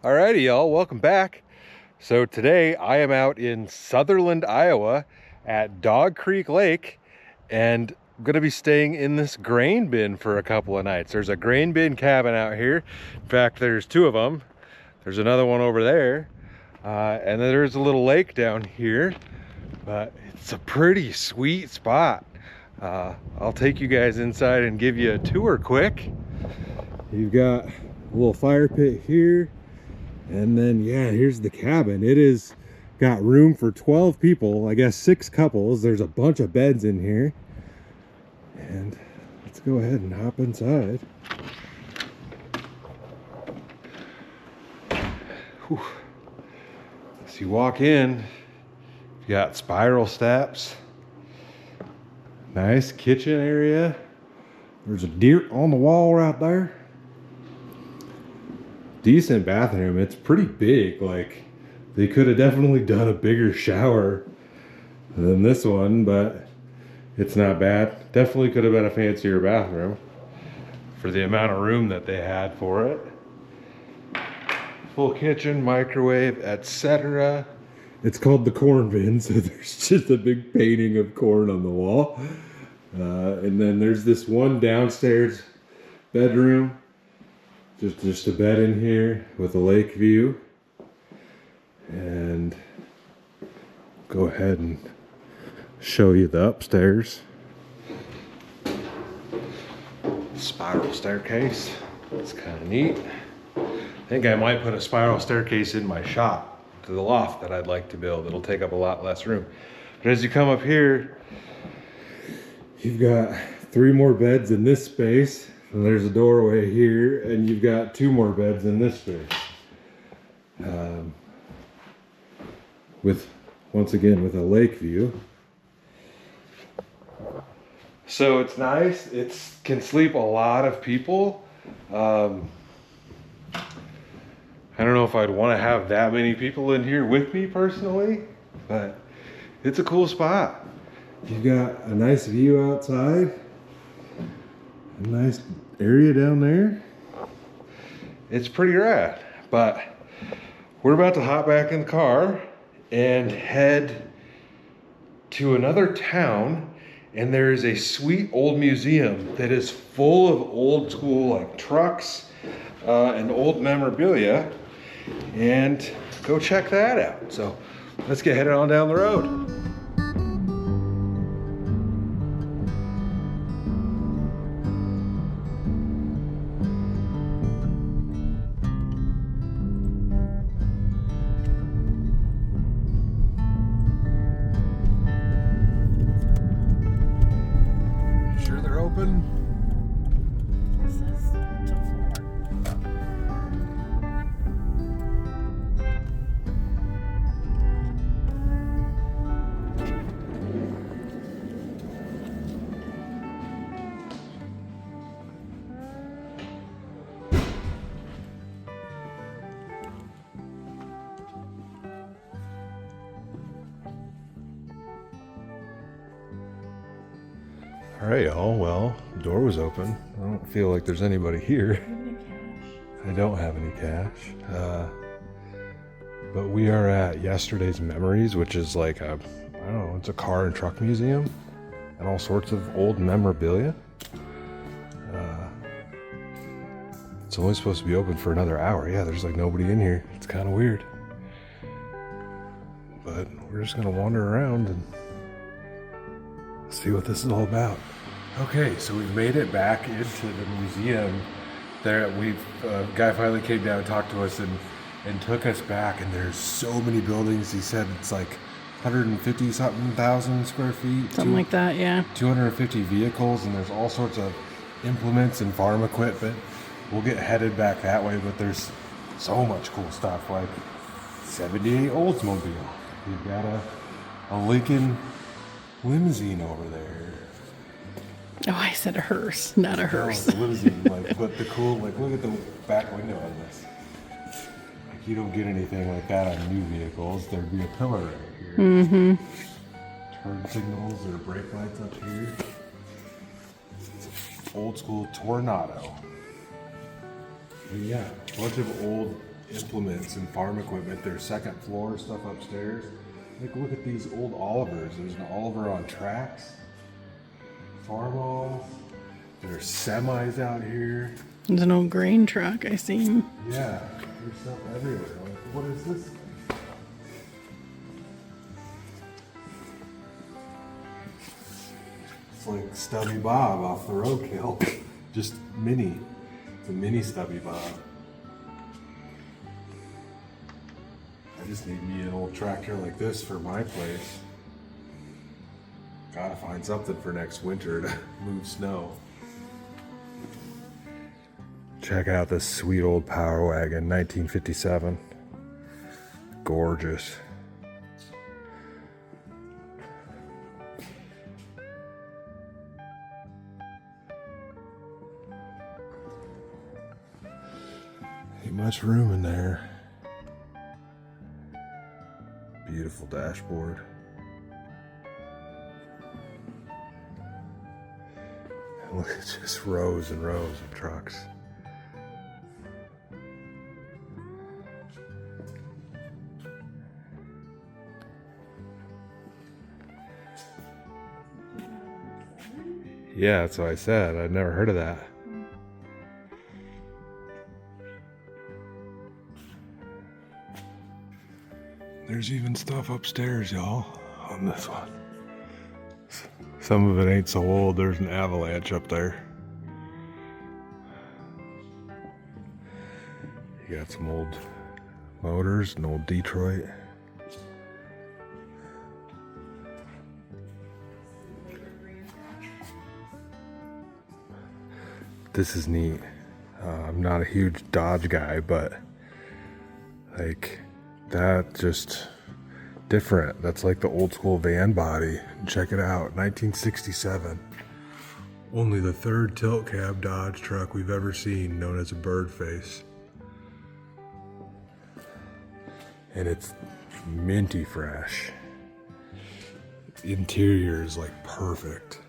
Alrighty, y'all, welcome back. So today I am out in Sutherland, Iowa at Dog Creek Lake, and I'm gonna be staying in this grain bin for a couple of nights. There's a grain bin cabin out here. In fact, there's two of them. There's another one over there. And then there's a little lake down here, but it's a pretty sweet spot. I'll take you guys inside and give you a tour quick. You've got a little fire pit here. And then, yeah, here's the cabin. It is got room for 12 people, I guess 6 couples. There's a bunch of beds in here. And let's go ahead and hop inside. Whew. So you walk in, you got spiral steps. Nice kitchen area. There's a deer on the wall right there. Decent bathroom. It's pretty big. Like, they could have definitely done a bigger shower than this one, but it's not bad. Definitely could have been a fancier bathroom for the amount of room that they had for it. Full kitchen, microwave, etc. It's called the corn bin, so there's just a big painting of corn on the wall. And then there's this one downstairs bedroom. Just a bed in here with a lake view. And go ahead and show you the upstairs. Spiral staircase. It's kind of neat. I think I might put a spiral staircase in my shop to the loft that I'd like to build. It'll take up a lot less room. But as you come up here, you've got 3 more beds in this space. And there's a doorway here, and you've got 2 more beds in this space. Once again, with a lake view. So it's nice. It can sleep a lot of people. I don't know if I'd want to have that many people in here with me personally, but it's a cool spot. You've got a nice view outside. A nice area down there. It's pretty rad, but we're about to hop back in the car and head to another town, and there is a sweet old museum that is full of old school like trucks and old memorabilia, and go check that out. So let's get headed on down the road. All right, y'all. Well, the door was open. I don't feel like there's anybody here. I don't have any cash. But we are at Yesterday's Memories, which is like I don't know, it's a car and truck museum and all sorts of old memorabilia. It's only supposed to be open for another hour. Yeah, there's like nobody in here. It's kind of weird. But we're just gonna wander around and see what this is all about. Okay, so we've made it back into the museum. There, guy finally came down and talked to us and took us back. And there's so many buildings. He said it's like 150 something thousand square feet. Something like that, yeah. 250 vehicles, and there's all sorts of implements and farm equipment. We'll get headed back that way, but there's so much cool stuff, like 78 Oldsmobile. You've got a Lincoln limousine over there. Oh, I said a hearse, not a hearse. No, limousine, like, but the cool, like, look at the back window on this. Like, you don't get anything like that on new vehicles. There'd be a pillar right here. Mm-hmm. Turn signals or brake lights up here. Old school Tornado. And yeah, a bunch of old implements and farm equipment. There's second floor stuff upstairs. Like, look at these old Olivers. There's an Oliver on tracks. Farmalls. There's semis out here. There's an old grain truck I seen. Yeah, there's stuff everywhere. Like, what is this? It's like Stubby Bob off the roadkill. Just mini. It's a mini Stubby Bob. I just need me an old tractor like this for my place. Gotta find something for next winter to move snow. Check out this sweet old Power Wagon, 1957. Gorgeous. Ain't much room in there. Beautiful dashboard. And look, it's just rows and rows of trucks. Yeah, that's what I said. I'd never heard of that. There's even stuff upstairs, y'all, on this one. Some of it ain't so old. There's an Avalanche up there. You got some old motors, an old Detroit. This is neat. I'm not a huge Dodge guy, but like that just different. That's like the old school van body. Check it out, 1967. Only the third tilt cab Dodge truck we've ever seen, known as a bird face. And it's minty fresh. Interior is like perfect.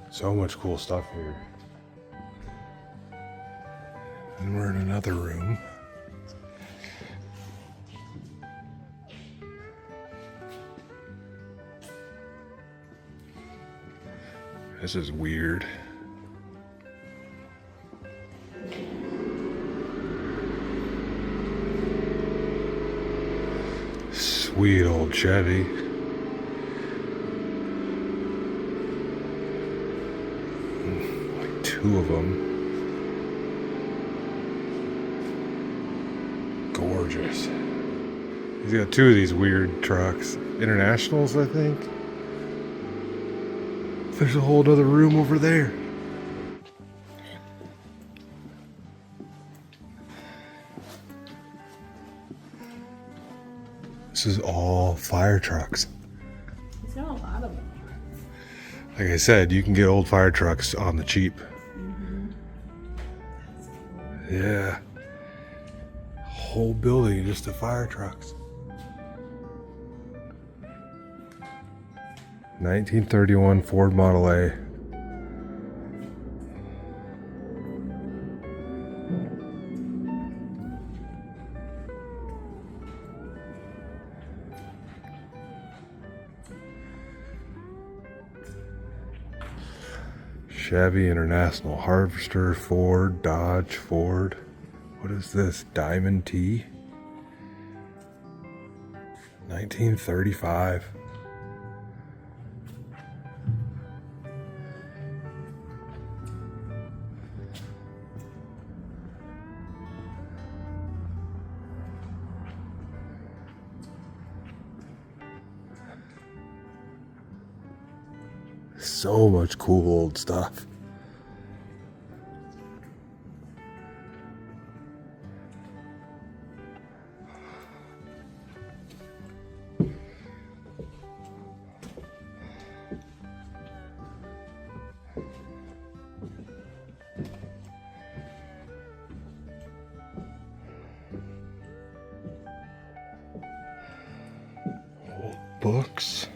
So much cool stuff here. And we're in another room. This is weird. Sweet old Chevy. Like two of them. Gorgeous. He's got two of these weird trucks. Internationals, I think. There's a whole other room over there. This is all fire trucks. He's got a lot of them. Like I said, you can get old fire trucks on the cheap. Mm-hmm. Yeah. Whole building just of fire trucks. 1931 Ford Model A. Chevy, International, Harvester, Ford, Dodge, Ford. What is this? Diamond T? 1935. So much cool old stuff. Old books.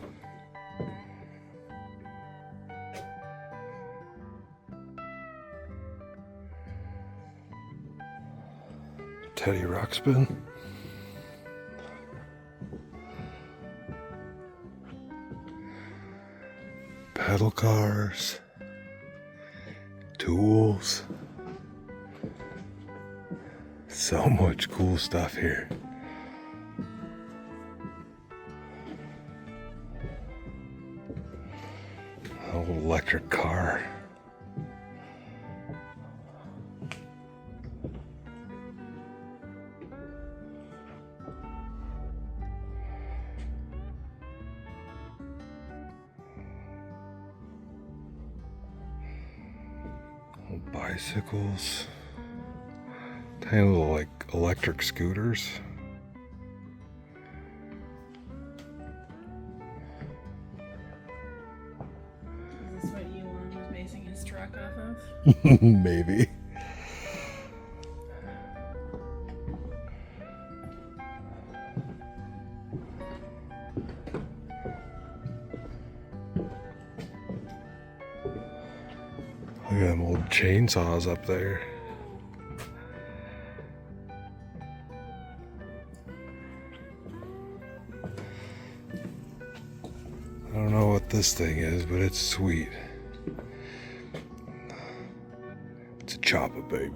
Teddy Ruxpin. Pedal cars. Tools. So much cool stuff here. Old electric car. Old bicycles. Tiny little like electric scooters. Is this what Elon was basing his truck off of? Maybe. Look at them old chainsaws up there. I don't know what this thing is, but it's sweet. It's a chopper, baby.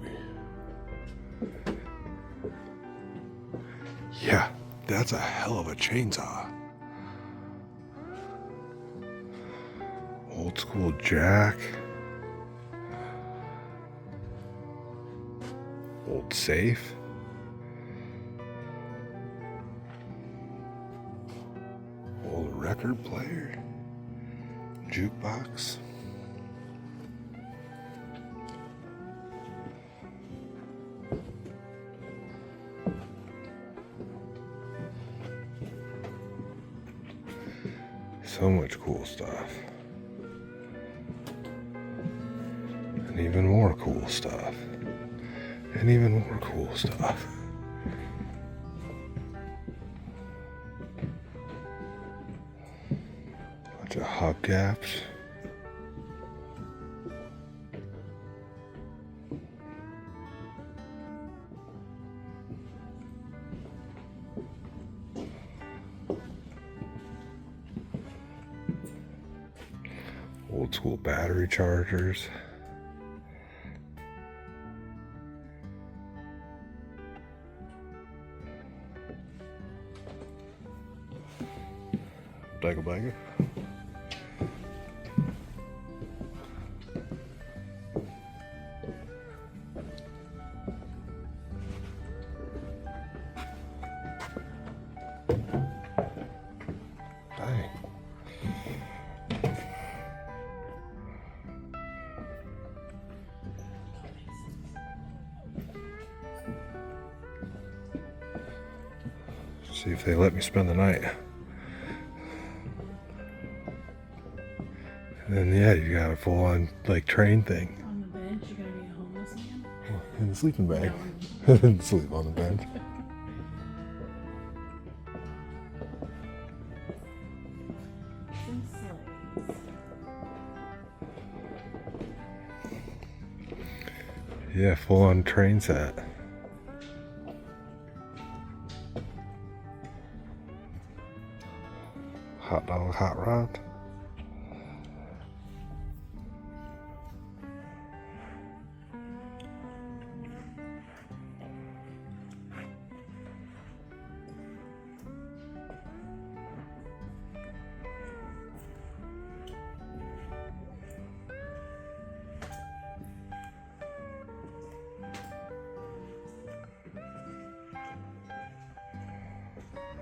Yeah, that's a hell of a chainsaw. Old school jack. Old safe. Old record player. Jukebox. So much cool stuff. And even more cool stuff. And even more cool stuff. Bunch of hubcaps. Old school battery chargers. Blanca blanca. Dang. See if they let me spend the night. And then yeah, you got a full-on like train thing. On the bench, you're gonna be a homeless man? In the sleeping bag. No. Sleep on the bench. Some slaves. Yeah, full-on train set. Hot dog, hot rod.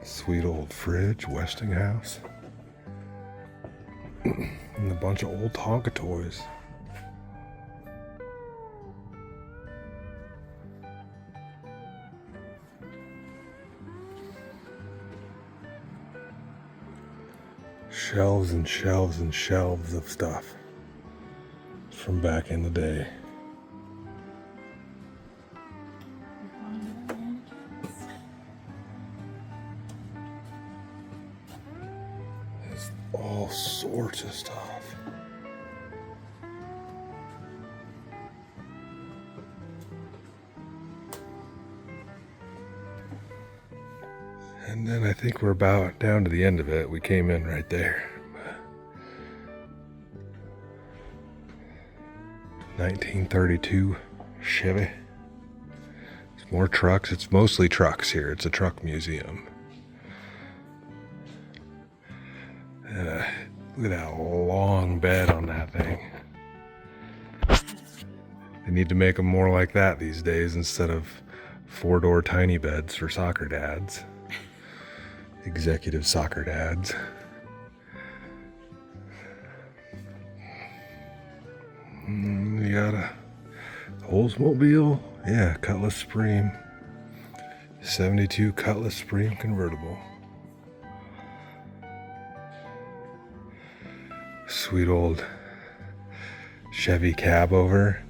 Sweet old fridge, Westinghouse. And a bunch of old Tonka toys. Shelves and shelves and shelves of stuff from back in the day. There's all sorts of stuff. And then I think we're about down to the end of it. We came in right there. 1932 Chevy. There's more trucks. It's mostly trucks here. It's a truck museum. Look at that long bed on that thing. They need to make them more like that these days instead of 4-door tiny beds for soccer dads. Executive soccer dads. You got a Oldsmobile. Yeah, Cutlass Supreme. 72 Cutlass Supreme convertible. Sweet old Chevy cab over.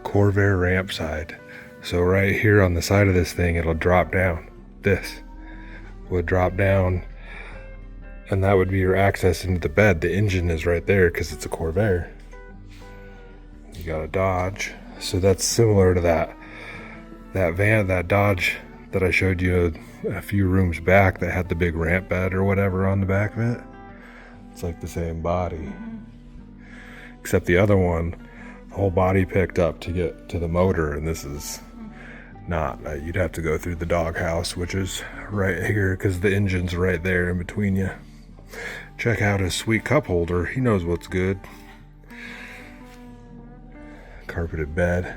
Corvair ramp side. So right here on the side of this thing, it'll drop down. This would drop down, and that would be your access into the bed. The engine is right there because it's a Corvair. You got a Dodge. So that's similar to that van, that Dodge that I showed you a few rooms back that had the big ramp bed or whatever on the back of it. It's like the same body. Except the other one, the whole body picked up to get to the motor, and this is not. You'd have to go through the doghouse, which is right here because the engine's right there in between you. Check out his sweet cup holder. He knows what's good. Carpeted bed.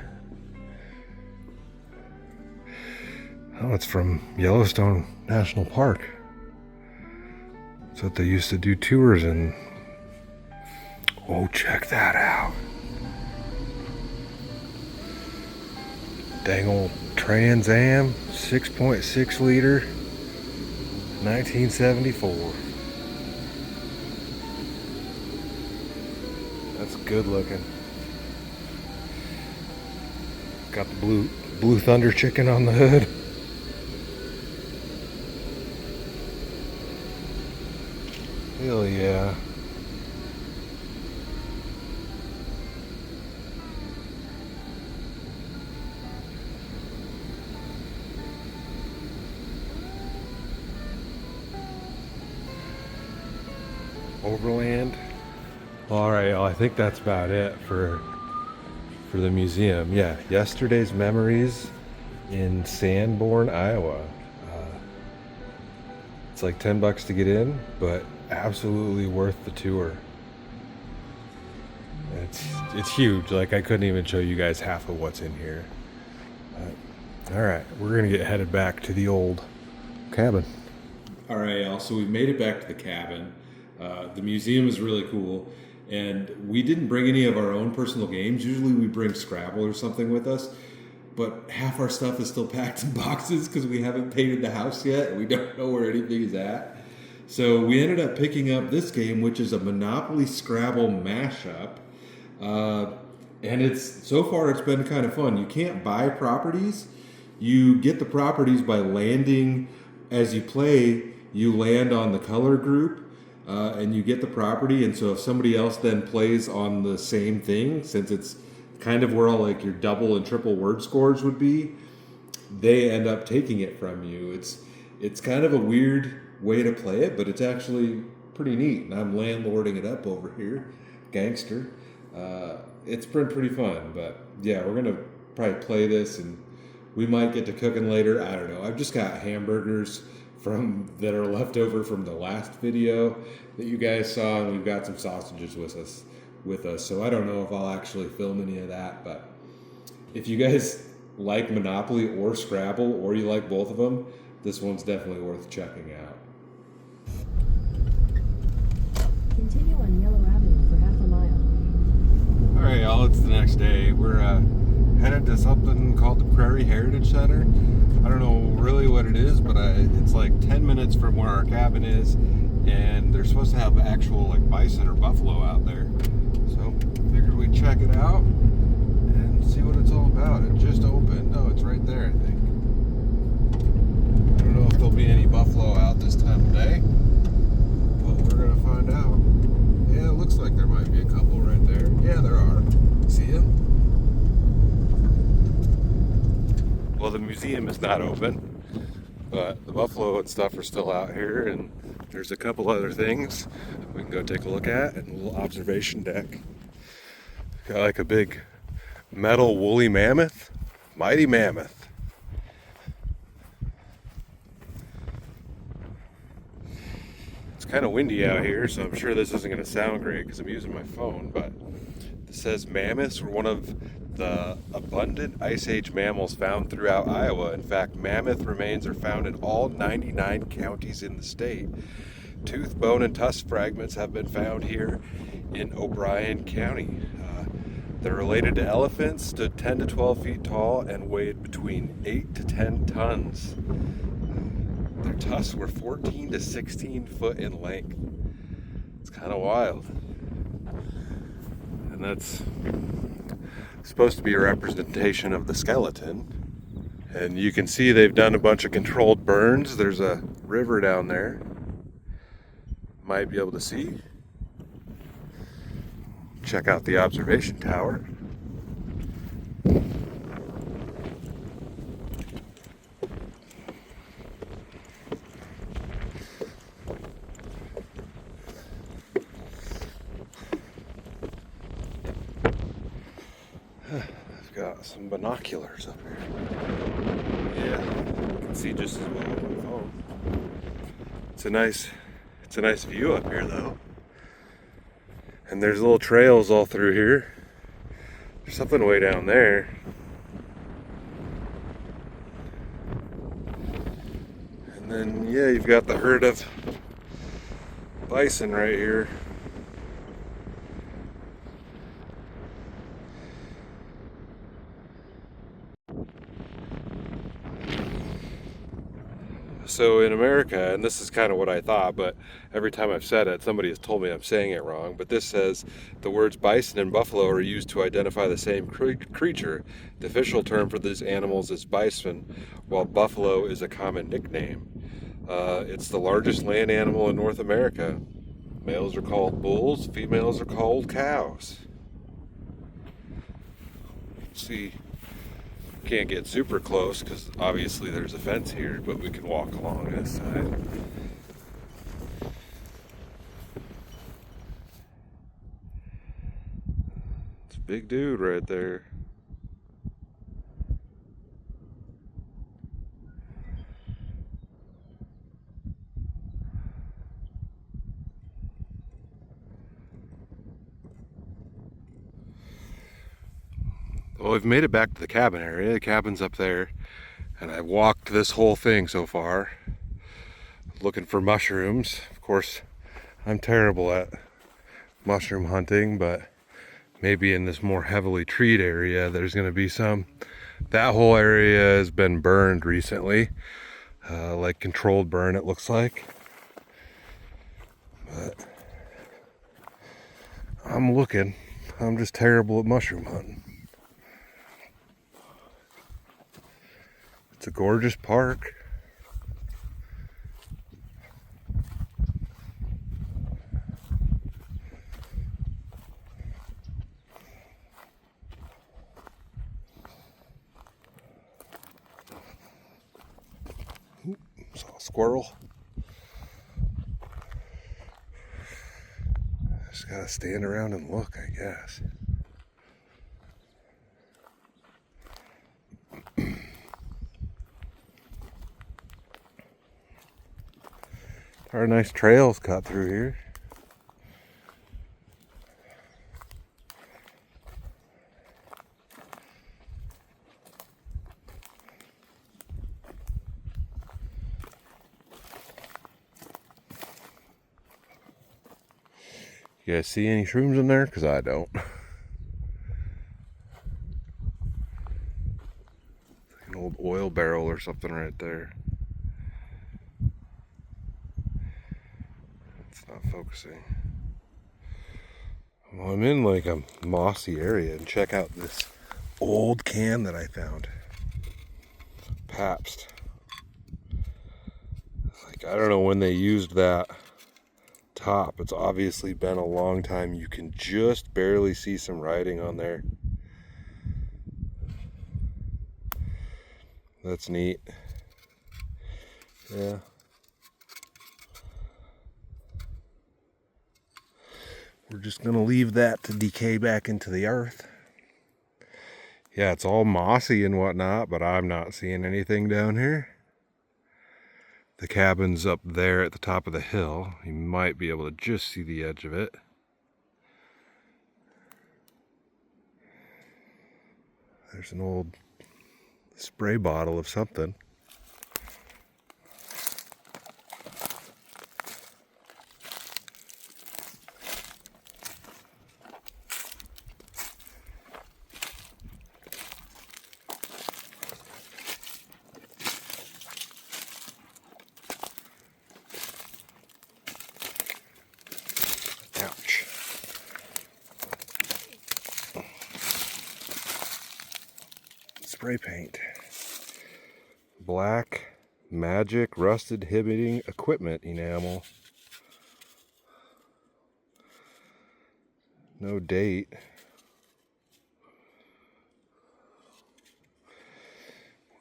Oh, it's from Yellowstone National Park. That's what they used to do tours in. Oh, check that out. Dang old Trans Am, 6.6 liter, 1974. That's good looking. Got the blue Thunder chicken on the hood. Hell yeah. Overland. All right, y'all, I think that's about it for the museum. Yeah, yesterday's memories in Sanborn, Iowa. It's like $10 to get in, but absolutely worth the tour. It's huge. Like, I couldn't even show you guys half of what's in here. All right, we're gonna get headed back to the old cabin. All right, y'all. So we've made it back to the cabin. The museum is really cool, and we didn't bring any of our own personal games. Usually we bring Scrabble or something with us, but half our stuff is still packed in boxes because we haven't painted the house yet, and we don't know where anything is at. So we ended up picking up this game, which is a Monopoly Scrabble mashup, and so far it's been kind of fun. You can't buy properties. You get the properties by landing. As you play, you land on the color group. And you get the property, and so if somebody else then plays on the same thing, since it's kind of where all like your double and triple word scores would be, they end up taking it from you. It's kind of a weird way to play it, but it's actually pretty neat. And I'm landlording it up over here, gangster. It's been pretty fun, but yeah, we're gonna probably play this, and we might get to cooking later. I don't know. I've just got hamburgers that are left over from the last video that you guys saw, and we've got some sausages with us. So I don't know if I'll actually film any of that, but if you guys like Monopoly or Scrabble, or you like both of them, this one's definitely worth checking out. Continue on Yellow Avenue for half a mile. All right, y'all, it's the next day. We're headed to something called the Prairie Heritage Center. I don't know really what it is, but it's like 10 minutes from where our cabin is, and they're supposed to have actual like bison or buffalo out there. So figured we'd check it out and see what it's all about. It just opened. Oh, it's right there, I think. I don't know if there'll be any buffalo out this time of day, but we're gonna find out. Yeah, it looks like there might be a couple right there. Yeah, there are. See them? Well, the museum is not open. But the buffalo and stuff are still out here, and there's a couple other things we can go take a look at, and a little observation deck. Got like a big metal woolly mammoth, mighty mammoth. It's kind of windy out here, so I'm sure this isn't going to sound great because I'm using my phone, but it says mammoths were one of the abundant Ice Age mammals found throughout Iowa. In fact, mammoth remains are found in all 99 counties in the state. Tooth, bone, and tusk fragments have been found here in O'Brien County. They're related to elephants, stood 10 to 12 feet tall, and weighed between 8 to 10 tons. Their tusks were 14 to 16 foot in length. It's kind of wild. And that's supposed to be a representation of the skeleton. And you can see they've done a bunch of controlled burns. There's a river down there. Might be able to see. Check out the observation tower. I've got some binoculars up here. Yeah, you can see just as well on my phone. It's a nice view up here though. And there's little trails all through here. There's something way down there. And then, yeah, you've got the herd of bison right here. So in America, and this is kind of what I thought, but every time I've said it, somebody has told me I'm saying it wrong. But this says the words bison and buffalo are used to identify the same creature. The official term for these animals is bison, while buffalo is a common nickname. It's the largest land animal in North America. Males are called bulls, females are called cows. See, can't get super close because obviously there's a fence here, but we can walk along this side. It's a big dude right there. Well, we've made it back to the cabin area. The cabin's up there, and I've walked this whole thing so far looking for mushrooms. Of course, I'm terrible at mushroom hunting, but maybe in this more heavily treed area there's going to be some. That whole area has been burned recently, like controlled burn it looks like. But I'm looking. I'm just terrible at mushroom hunting. It's a gorgeous park. Saw a squirrel. Just gotta stand around and look, I guess. There are nice trails cut through here. You guys see any shrooms in there? Because I don't. An old oil barrel or something right there. It's not focusing. Well, I'm in like a mossy area, and check out this old can that I found. Pabst. Like, I don't know when they used that top. It's obviously been a long time. You can just barely see some writing on there. That's neat. Yeah. We're just gonna leave that to decay back into the earth. Yeah, it's all mossy and whatnot, but I'm not seeing anything down here. The cabin's up there at the top of the hill. You might be able to just see the edge of it. There's an old spray bottle of something. Ouch. Spray paint. Black Magic Rust Inhibiting Equipment enamel. No date.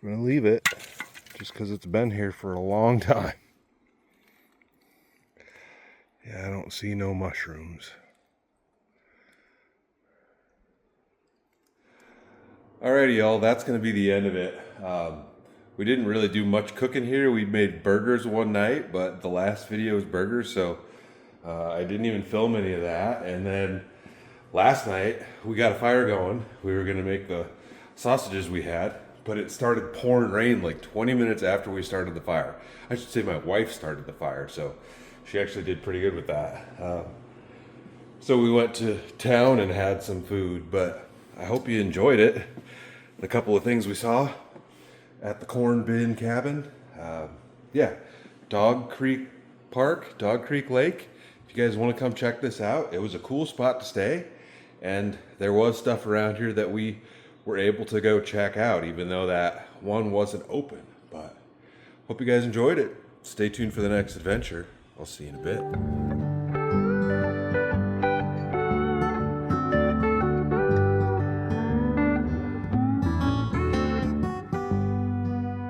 We're gonna leave it just because it's been here for a long time. Yeah, I don't see no mushrooms. Alrighty, y'all, that's gonna be the end of it. We didn't really do much cooking here. We made burgers one night, but the last video was burgers, so I didn't even film any of that. And then last night, we got a fire going. We were gonna make the sausages we had, but it started pouring rain like 20 minutes after we started the fire. I should say my wife started the fire, so she actually did pretty good with that. So we went to town and had some food, but I hope you enjoyed it. The couple of things we saw at the corn bin cabin. Yeah, Dog Creek Park, Dog Creek Lake. If you guys want to come check this out, it was a cool spot to stay. And there was stuff around here that we were able to go check out, even though that one wasn't open. But hope you guys enjoyed it. Stay tuned for the next adventure. I'll see you in a bit.